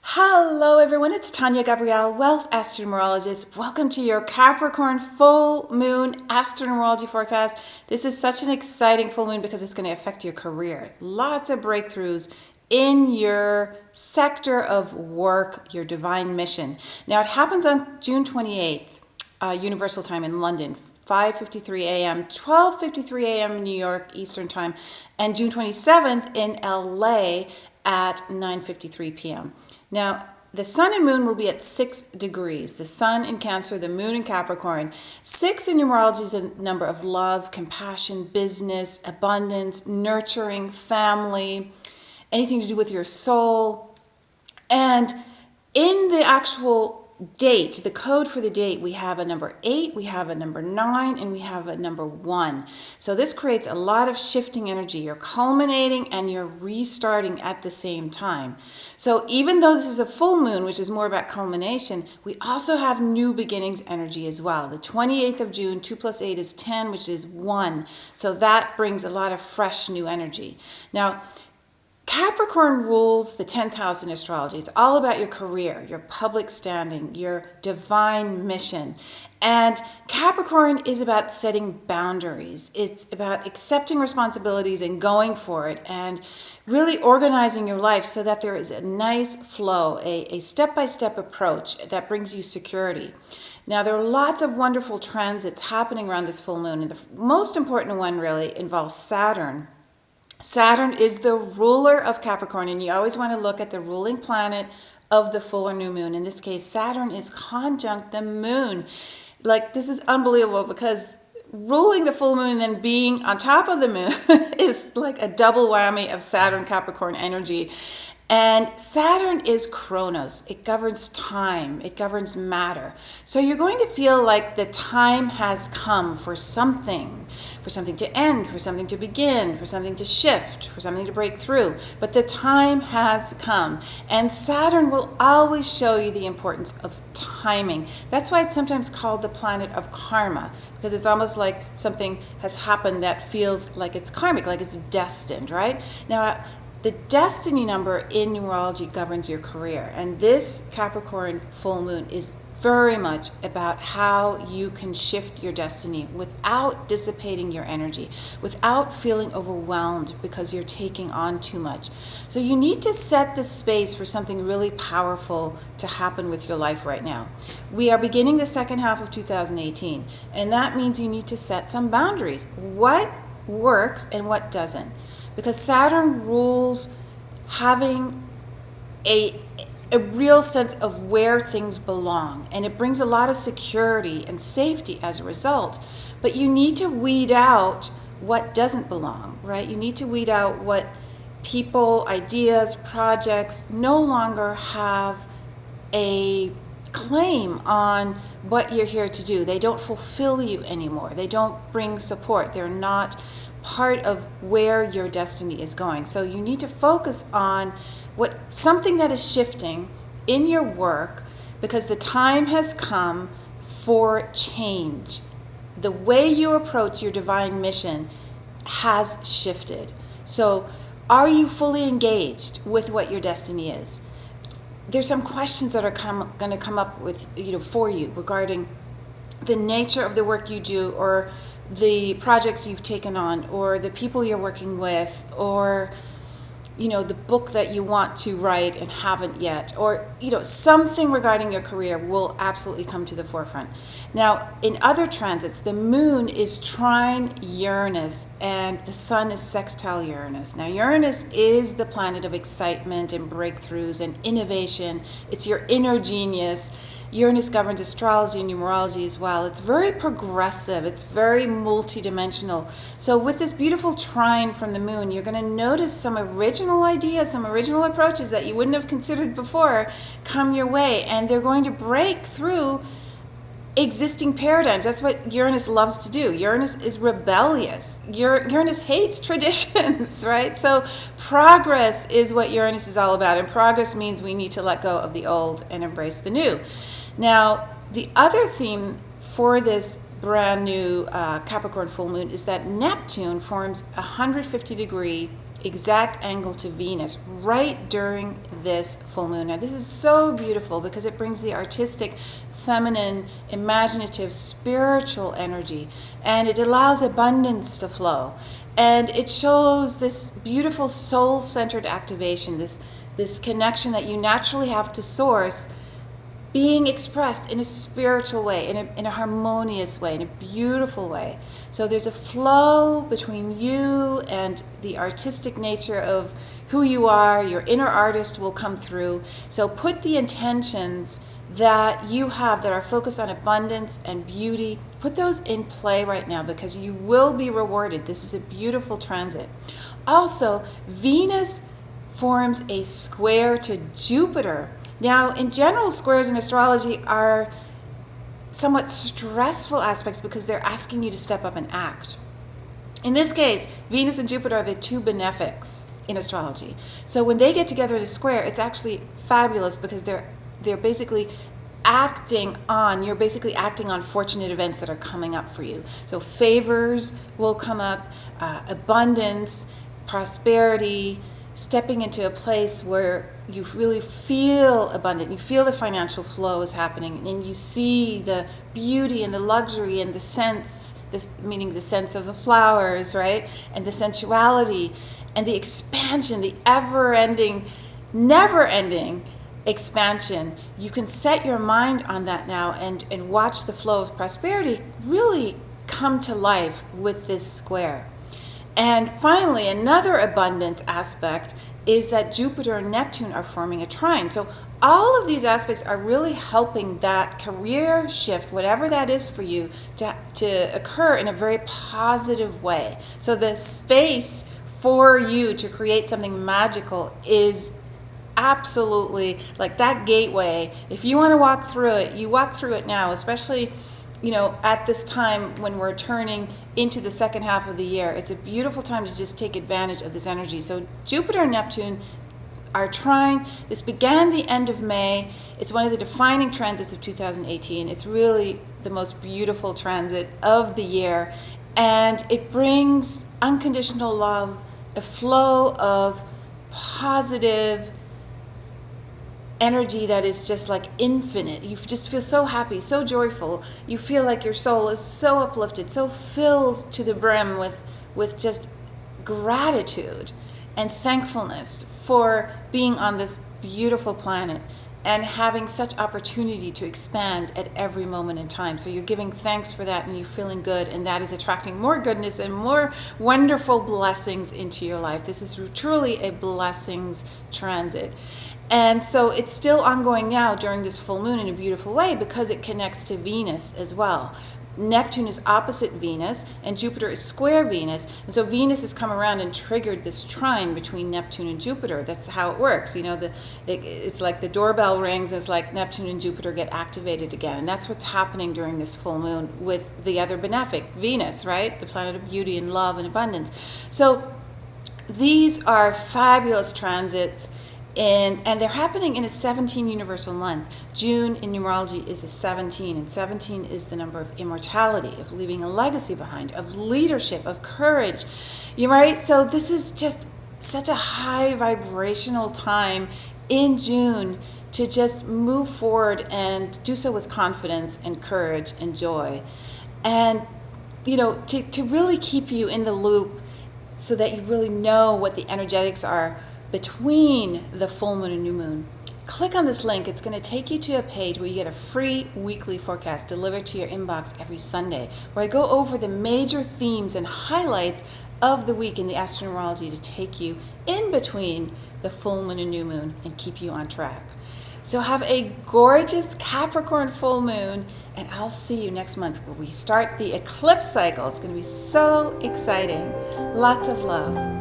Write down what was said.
Hello everyone, it's Tania, Gabrielle, Wealth Astro-Numerologist. Welcome to your Capricorn full moon Astro-Numerology forecast. This is such an exciting full moon because it's going to affect your career. Lots of breakthroughs in your sector of work, your divine mission. Now it happens on June 28th, Universal Time in London, 5:53 a.m., 12:53 a.m. in New York Eastern Time, and June 27th in LA at 9:53 p.m. Now, the sun and moon will be at 6 degrees. The sun in Cancer, the moon in Capricorn. 6 in numerology is a number of love, compassion, business, abundance, nurturing, family, anything to do with your soul. And in the actual date, the code for the date, we have a number 8, we have a number 9, and we have a number 1. So this creates a lot of shifting energy. You're culminating and you're restarting at the same time. So even though this is a full moon, which is more about culmination, we also have new beginnings energy as well. The 28th of June, 2 plus 8 is 10, which is 1. So that brings a lot of fresh new energy. Now, Capricorn rules the 10th house in astrology. It's all about your career, your public standing, your divine mission. And Capricorn is about setting boundaries. It's about accepting responsibilities and going for it and really organizing your life so that there is a nice flow, a step-by-step approach that brings you security. Now, there are lots of wonderful transits happening around this full moon, and the most important one really involves Saturn. Saturn is the ruler of Capricorn, and you always want to look at the ruling planet of the full or new moon. In this case, Saturn is conjunct the moon. Like, this is unbelievable because ruling the full moon and then being on top of the moon is like a double whammy of Saturn Capricorn energy. And Saturn is Chronos. It governs time. It governs matter. So you're going to feel like the time has come for something to end, for something to begin, for something to shift, for something to break through. But the time has come. And Saturn will always show you the importance of timing. That's why it's sometimes called the planet of karma, because it's almost like something has happened that feels like it's karmic, like it's destined, right? Now, the destiny number in numerology governs your career, and this Capricorn full moon is very much about how you can shift your destiny without dissipating your energy, without feeling overwhelmed because you're taking on too much. So you need to set the space for something really powerful to happen with your life right now. We are beginning the second half of 2018, and that means you need to set some boundaries. What works and what doesn't? Because Saturn rules having a real sense of where things belong, and it brings a lot of security and safety as a result. But you need to weed out what doesn't belong, right? You need to weed out what people, ideas, projects no longer have a claim on what you're here to do. They don't fulfill you anymore. They don't bring support. They're not part of where your destiny is going. So you need to focus on something that is shifting in your work, because the time has come for change. The way you approach your divine mission has shifted. So are you fully engaged with what your destiny is? There's some questions that are going to come up with for you regarding the nature of the work you do, or the projects you've taken on, or the people you're working with, or the book that you want to write and haven't yet, or something regarding your career will absolutely come to the forefront. Now, in other transits, the moon is trine Uranus and the sun is sextile Uranus. Now, Uranus is the planet of excitement and breakthroughs and innovation. It's your inner genius. Uranus governs astrology and numerology as well. It's very progressive. It's very multidimensional. So with this beautiful trine from the moon, you're going to notice some original ideas, some original approaches that you wouldn't have considered before come your way, and they're going to break through existing paradigms. That's what Uranus loves to do. Uranus is rebellious. Uranus hates traditions, right? So progress is what Uranus is all about, and progress means we need to let go of the old and embrace the new. Now, the other theme for this brand new Capricorn full moon is that Neptune forms a 150-degree exact angle to Venus right during this full moon. Now this is so beautiful because it brings the artistic, feminine, imaginative, spiritual energy, and it allows abundance to flow. And it shows this beautiful soul-centered activation, this connection that you naturally have to source being expressed in a spiritual way, in a harmonious way, in a beautiful way. So there's a flow between you and the artistic nature of who you are. Your inner artist will come through. So put the intentions that you have that are focused on abundance and beauty, put those in play right now because you will be rewarded. This is a beautiful transit. Also, Venus forms a square to Jupiter. Now, in general, squares in astrology are somewhat stressful aspects because they're asking you to step up and act. In this case, Venus and Jupiter are the two benefics in astrology. So when they get together in a square, it's actually fabulous because they're basically you're basically acting on fortunate events that are coming up for you. So favors will come up, abundance, prosperity, stepping into a place where you really feel abundant, you feel the financial flow is happening, and you see the beauty and the luxury and the sense, meaning the sense of the flowers, right? And the sensuality and the expansion, the ever-ending, never-ending expansion. You can set your mind on that now and watch the flow of prosperity really come to life with this square. And finally, another abundance aspect is that Jupiter and Neptune are forming a trine. So all of these aspects are really helping that career shift, whatever that is for you, to occur in a very positive way. So the space for you to create something magical is absolutely like that gateway. If you want to walk through it, you walk through it now, especially at this time when we're turning into the second half of the year. It's a beautiful time to just take advantage of this energy. So Jupiter and Neptune are trine. This began the end of May. It's one of the defining transits of 2018. It's really the most beautiful transit of the year. And it brings unconditional love, a flow of positive energy that is just like infinite. You just feel so happy, so joyful. You feel like your soul is so uplifted, so filled to the brim with just gratitude and thankfulness for being on this beautiful planet and having such opportunity to expand at every moment in time. So you're giving thanks for that and you're feeling good, and that is attracting more goodness and more wonderful blessings into your life. This is truly a blessings transit. And so it's still ongoing now during this full moon in a beautiful way because it connects to Venus as well. Neptune is opposite Venus and Jupiter is square Venus. And so Venus has come around and triggered this trine between Neptune and Jupiter. That's how it works. It's like the doorbell rings and it's like Neptune and Jupiter get activated again. And that's what's happening during this full moon with the other benefic, Venus, right? The planet of beauty and love and abundance. So these are fabulous transits. And they're happening in a 17 universal month. June in numerology is a 17, and 17 is the number of immortality, of leaving a legacy behind, of leadership, of courage. You're right? So this is just such a high vibrational time in June to just move forward and do so with confidence and courage and joy. And, to really keep you in the loop so that you really know what the energetics are between the full moon and new moon. Click on this link. It's going to take you to a page where you get a free weekly forecast delivered to your inbox every Sunday, where I go over the major themes and highlights of the week in the Astro-Numerology to take you in between the full moon and new moon and keep you on track. So have a gorgeous Capricorn full moon, and I'll see you next month where we start the eclipse cycle. It's going to be so exciting. Lots of love.